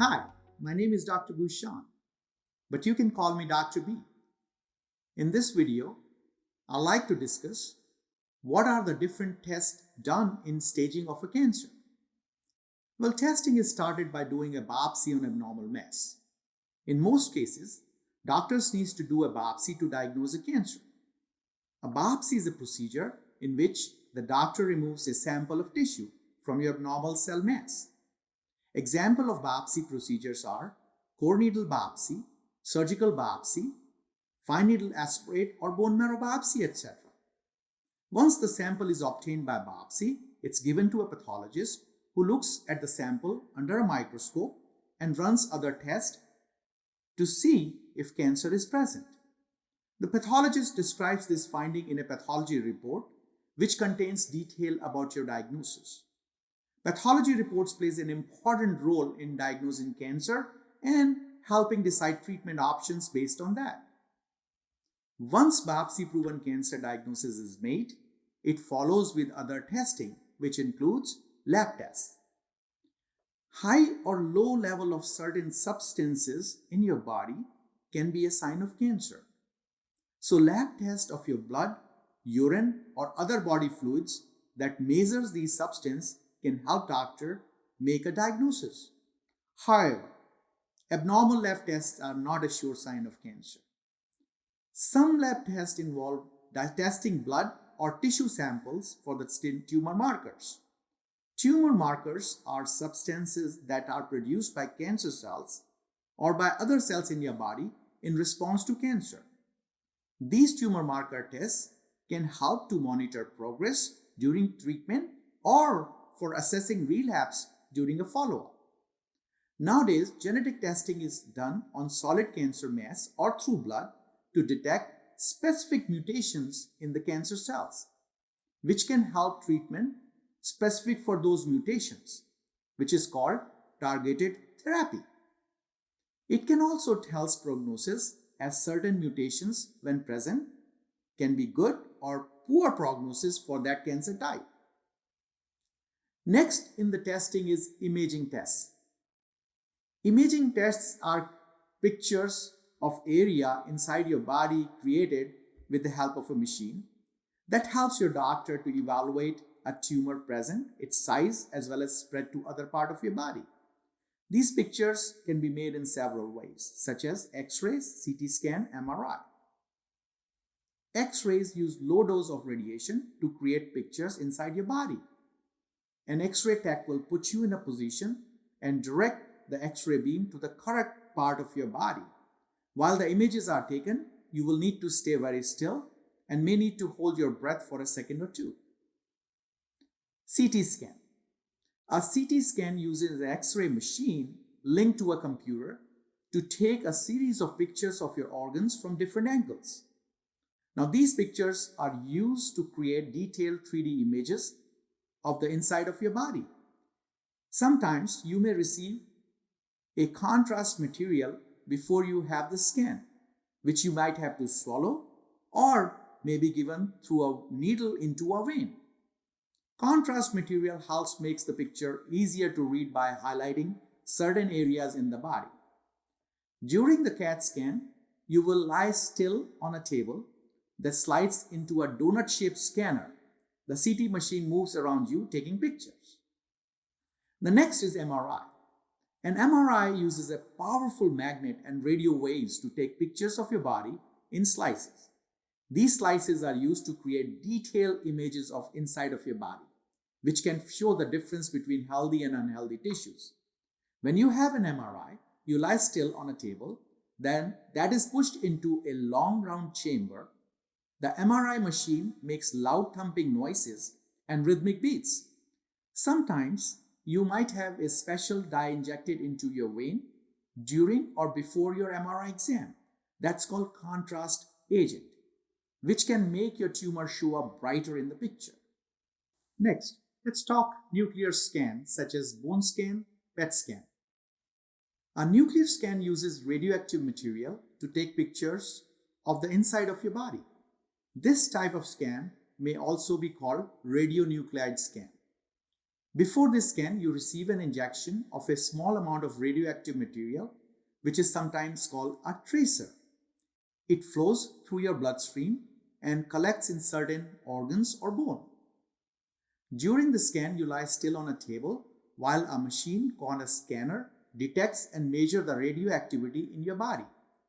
Hi, my name is Dr. Bhushan, but you can call me Dr. B. In this video, I'd like to discuss what are the different tests done in staging of a cancer. Well, testing is started by doing a biopsy on abnormal mass. In most cases, doctors need to do a biopsy to diagnose a cancer. A biopsy is a procedure in which the doctor removes a sample of tissue from your abnormal cell mass. Example of biopsy procedures are core needle biopsy, surgical biopsy, fine needle aspirate or bone marrow biopsy, etc. Once the sample is obtained by biopsy, it's given to a pathologist who looks at the sample under a microscope and runs other tests to see if cancer is present. The pathologist describes this finding in a pathology report which contains detail about your diagnosis. Pathology reports plays an important role in diagnosing cancer and helping decide treatment options based on that. Once biopsy-proven cancer diagnosis is made, it follows with other testing, which includes lab tests. High or low level of certain substances in your body can be a sign of cancer. So lab test of your blood, urine, or other body fluids that measures these substances can help doctor make a diagnosis. However, abnormal lab tests are not a sure sign of cancer. Some lab tests involve testing blood or tissue samples for the tumor markers. Tumor markers are substances that are produced by cancer cells or by other cells in your body in response to cancer. These tumor marker tests can help to monitor progress during treatment or for assessing relapse during a follow-up. Nowadays, genetic testing is done on solid cancer mass or through blood to detect specific mutations in the cancer cells, which can help treatment specific for those mutations, which is called targeted therapy. It can also tell prognosis as certain mutations, when present, can be good or poor prognosis for that cancer type. Next in the testing is imaging tests. Imaging tests are pictures of area inside your body created with the help of a machine that helps your doctor to evaluate a tumor present, its size, as well as spread to other part of your body. These pictures can be made in several ways, such as X-rays, CT scan, MRI. X-rays use low dose of radiation to create pictures inside your body. An X-ray tech will put you in a position and direct the X-ray beam to the correct part of your body. While the images are taken, you will need to stay very still and may need to hold your breath for a second or two. CT scan. A CT scan uses an X-ray machine linked to a computer to take a series of pictures of your organs from different angles. Now, these pictures are used to create detailed 3D images of the inside of your body. Sometimes you may receive a contrast material before you have the scan, which you might have to swallow or may be given through a needle into a vein. Contrast material helps makes the picture easier to read by highlighting certain areas in the body. During the CAT scan, you will lie still on a table that slides into a donut-shaped scanner. The CT machine moves around you taking pictures. The next is MRI. An MRI uses a powerful magnet and radio waves to take pictures of your body in slices. These slices are used to create detailed images of inside of your body, which can show the difference between healthy and unhealthy tissues. When you have an MRI, you lie still on a table, then that is pushed into a long round chamber. The MRI machine makes loud thumping noises and rhythmic beats. Sometimes you might have a special dye injected into your vein during or before your MRI exam. That's called contrast agent, which can make your tumor show up brighter in the picture. Next, let's talk nuclear scans such as bone scan, PET scan. A nuclear scan uses radioactive material to take pictures of the inside of your body. This type of scan may also be called radionuclide scan. Before this scan, you receive an injection of a small amount of radioactive material, which is sometimes called a tracer. It flows through your bloodstream and collects in certain organs or bone. During the scan, you lie still on a table while a machine called a scanner detects and measures the radioactivity in your body,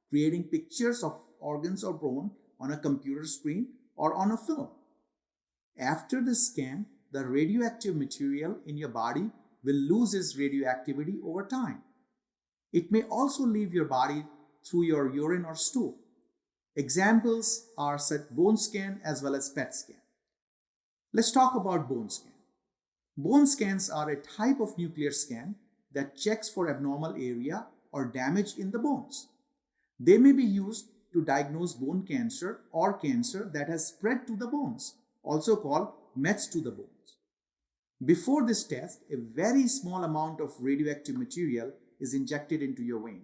creating pictures of organs or bone on a computer screen or on a film. After the scan, the radioactive material in your body will lose its radioactivity over time. It may also leave your body through your urine or stool. Examples are such bone scan as well as PET scan. Let's talk about bone scan. Bone scans are a type of nuclear scan that checks for abnormal area or damage in the bones. They may be used to diagnose bone cancer or cancer that has spread to the bones, also called mets to the bones. Before this test, a very small amount of radioactive material is injected into your vein.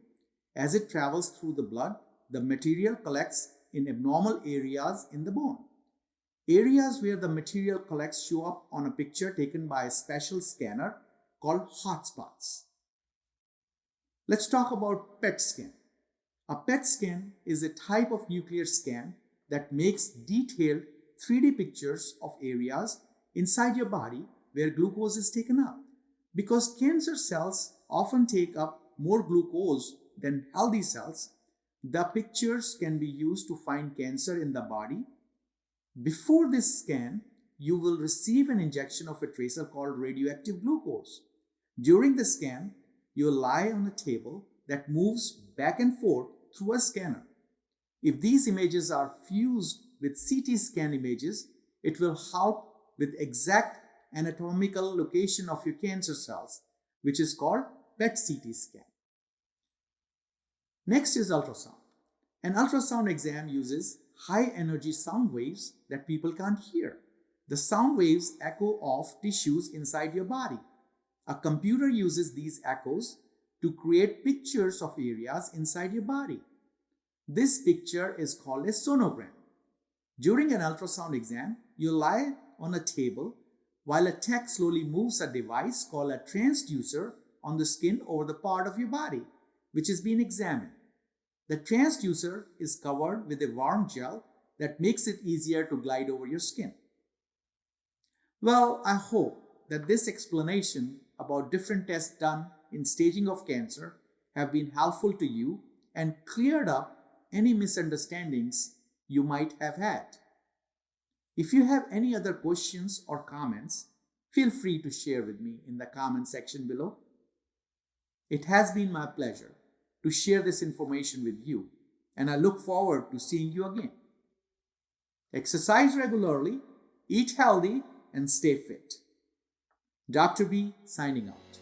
As it travels through the blood, the material collects in abnormal areas in the bone. Areas where the material collects show up on a picture taken by a special scanner called hotspots. Let's talk about PET scan. A PET scan is a type of nuclear scan that makes detailed 3D pictures of areas inside your body where glucose is taken up. Because cancer cells often take up more glucose than healthy cells, the pictures can be used to find cancer in the body. Before this scan, you will receive an injection of a tracer called radioactive glucose. During the scan, you will lie on a table that moves back and forth through a scanner. If these images are fused with CT scan images, it will help with exact anatomical location of your cancer cells, which is called PET CT scan. Next is ultrasound. An ultrasound exam uses high energy sound waves that people can't hear. The sound waves echo off tissues inside your body. A computer uses these echoes to create pictures of areas inside your body. This picture is called a sonogram. During an ultrasound exam, you lie on a table while a tech slowly moves a device called a transducer on the skin over the part of your body, which is being examined. The transducer is covered with a warm gel that makes it easier to glide over your skin. Well, I hope that this explanation about different tests done in staging of cancer have been helpful to you and cleared up any misunderstandings you might have had. If you have any other questions or comments, feel free to share with me in the comment section below. It has been my pleasure to share this information with you, and I look forward to seeing you again. Exercise regularly, eat healthy, and stay fit. Dr. B signing out.